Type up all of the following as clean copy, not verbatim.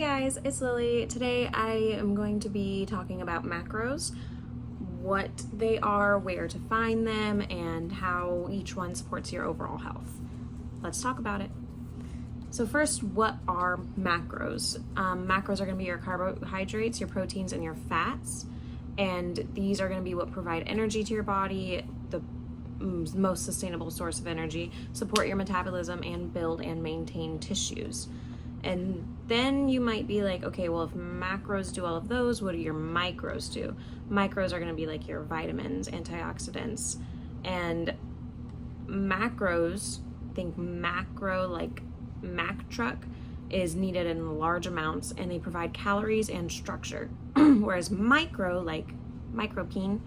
guys, it's Lily. Today I am going to be talking about macros, what they are, where to find them, and how each one supports your overall health. Let's talk about it. So first, what are macros? Macros are going to be your carbohydrates, your proteins, and your fats. And these are going to be what provide energy to your body, the most sustainable source of energy, support your metabolism, and build and maintain tissues. And then you might be like, okay, well, if macros do all of those, what do your micros do? Micros are going to be like your vitamins, antioxidants, and macros, think macro like Mack truck, is needed in large amounts, and they provide calories and structure. Whereas micro, like micropene,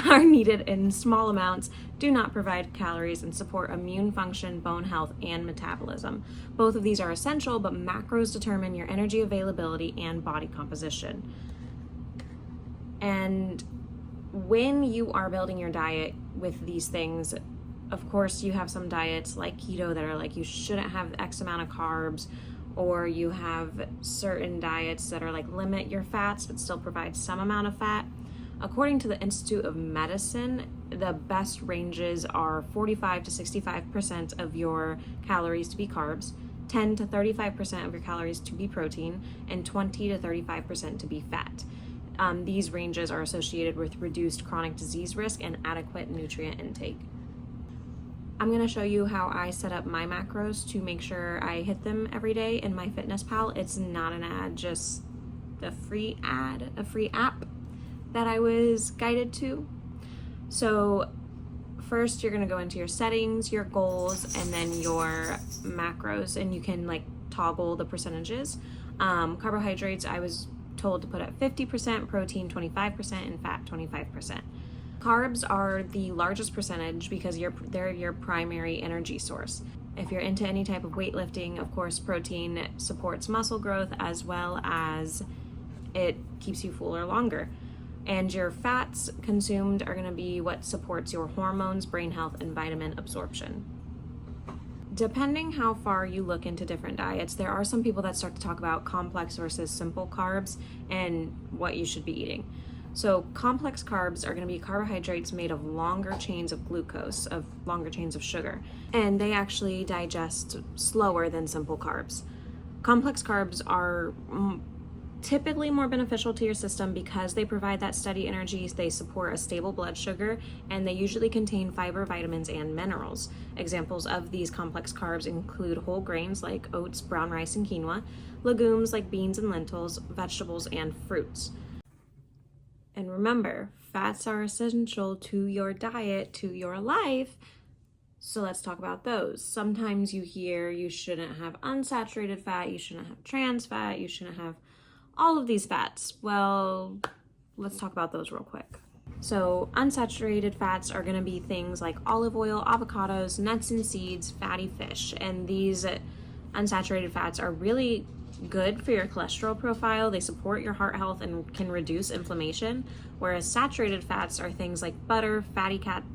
are needed in small amounts, do not provide calories, and support immune function, bone health, and metabolism. Both of these are essential, but macros determine your energy availability and body composition. And when you are building your diet with these things, of course, you have some diets like keto that are like you shouldn't have X amount of carbs, or you have certain diets that are like limit your fats but still provide some amount of fat. According to the Institute of Medicine, the best ranges are 45 to 65% of your calories to be carbs, 10 to 35% of your calories to be protein, and 20 to 35% to be fat. These ranges are associated with reduced chronic disease risk and adequate nutrient intake. I'm going to show you how I set up my macros to make sure I hit them every day in MyFitnessPal. It's not an ad, just a free app that I was guided to. So first you're going to go into your settings, your goals, and then your macros, and you can like toggle the percentages. Carbohydrates, I was told to put at 50%, protein 25%, and fat 25%. Carbs are the largest percentage because they're your primary energy source. If you're into any type of weightlifting, of course, protein supports muscle growth as well as it keeps you fuller longer. And your fats consumed are going to be what supports your hormones, brain health, and vitamin absorption. Depending how far you look into different diets, there are some people that start to talk about complex versus simple carbs and what you should be eating. So complex carbs are going to be carbohydrates made of longer chains of glucose, of longer chains of sugar, and they actually digest slower than simple carbs. Complex carbs are typically more beneficial to your system because they provide that steady energy, they support a stable blood sugar, and they usually contain fiber, vitamins, and minerals. Examples of these complex carbs include whole grains like oats, brown rice, and quinoa, legumes like beans and lentils, vegetables, and fruits. And remember, fats are essential to your diet, to your life, so let's talk about those. Sometimes you hear you shouldn't have unsaturated fat, you shouldn't have trans fat, you shouldn't have all of these fats. Well, let's talk about those real quick. So unsaturated fats are going to be things like olive oil, avocados, nuts and seeds, fatty fish. And these unsaturated fats are really good for your cholesterol profile. They support your heart health and can reduce inflammation. Whereas saturated fats are things like butter, fatty cuts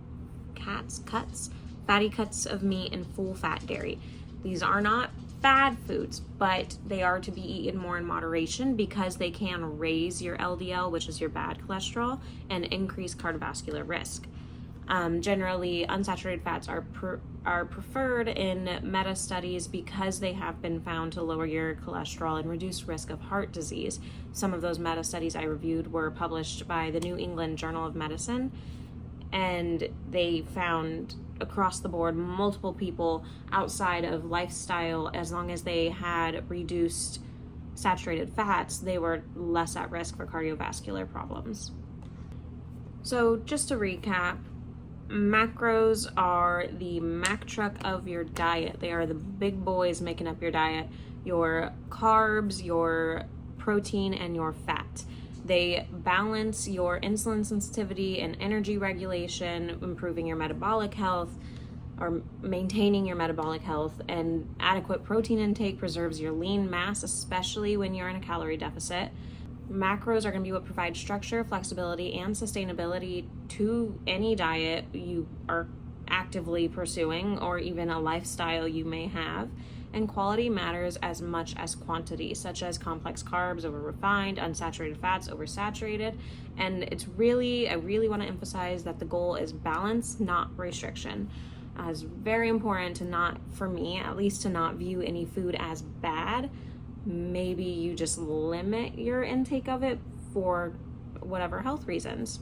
of meat, and full fat dairy. These are not bad foods, but they are to be eaten more in moderation because they can raise your LDL, which is your bad cholesterol, and increase cardiovascular risk. Generally, unsaturated fats are preferred in meta studies because they have been found to lower your cholesterol and reduce risk of heart disease. Some of those meta studies I reviewed were published by the New England Journal of Medicine, and they found across the board multiple people outside of lifestyle, as long as they had reduced saturated fats, they were less at risk for cardiovascular problems. So just to recap, macros are the Mack truck of your diet. They are the big boys making up your diet: your carbs, your protein, and your fat. They balance your insulin sensitivity and energy regulation, improving your metabolic health or maintaining your metabolic health, and adequate protein intake preserves your lean mass, especially when you're in a calorie deficit. Macros are going to be what provide structure, flexibility, and sustainability to any diet you are actively pursuing or even a lifestyle you may have. and quality matters as much as quantity, such as complex carbs over refined, unsaturated fats over saturated. And I really want to emphasize that the goal is balance, not restriction. It's very important to not, for me at least, to not view any food as bad. Maybe you just limit your intake of it for whatever health reasons.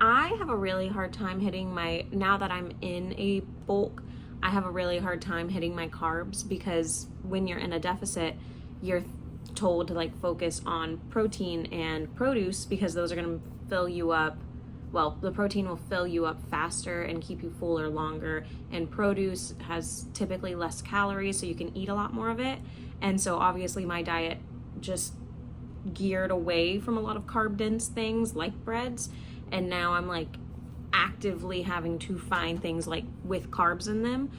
I have a really hard time now that I'm in a bulk, I have a really hard time hitting my carbs, because when you're in a deficit, you're told to like focus on protein and produce, because those are going to fill you up. Well, the protein will fill you up faster and keep you fuller longer, and produce has typically less calories, so you can eat a lot more of it. And so obviously my diet just geared away from a lot of carb dense things like breads, and now I'm like actively having to find things like with carbs in them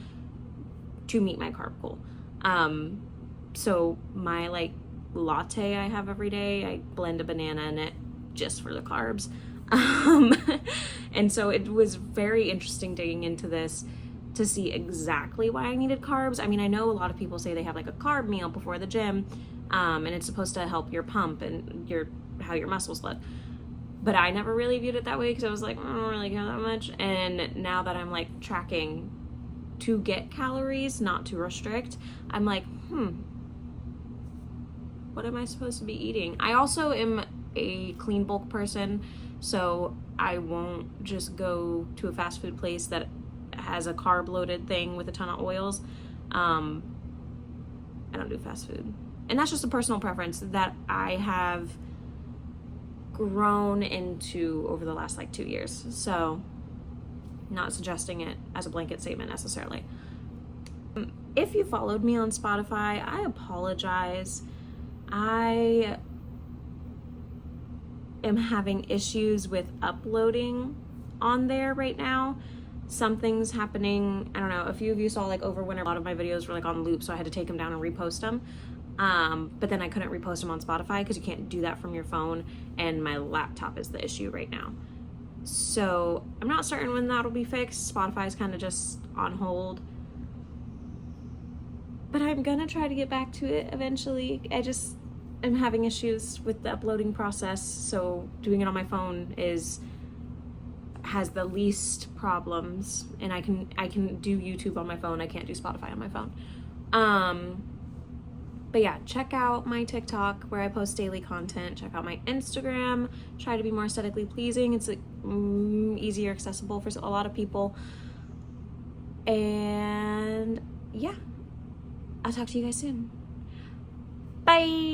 to meet my carb goal. So my like latte I have every day, I blend a banana in it just for the carbs. And so it was very interesting digging into this to see exactly why I needed carbs. I mean, I know a lot of people say they have like a carb meal before the gym, and it's supposed to help your pump and how your muscles look. But I never really viewed it that way, because I was like, I don't really care that much. And now that I'm like tracking to get calories, not to restrict, I'm like, what am I supposed to be eating? I also am a clean bulk person, so I won't just go to a fast food place that has a carb loaded thing with a ton of oils. I don't do fast food. And that's just a personal preference that I have grown into over the last like 2 years. So not suggesting it as a blanket statement necessarily. If you followed me on Spotify, I apologize. I am having issues with uploading on there right now. Something's happening. I don't know. A few of you saw like over winter, a lot of my videos were like on loop, so I had to take them down and repost them. But then I couldn't repost them on Spotify because you can't do that from your phone, and my laptop is the issue right now. So I'm not certain when that'll be fixed. Spotify's kind of just on hold. But I'm gonna try to get back to it eventually. I just am having issues with the uploading process, so doing it on my phone has the least problems, and I can do YouTube on my phone. I can't do Spotify on my phone. But yeah, check out my TikTok where I post daily content. Check out my Instagram. Try to be more aesthetically pleasing. It's easier accessible for a lot of people. And yeah, I'll talk to you guys soon. Bye.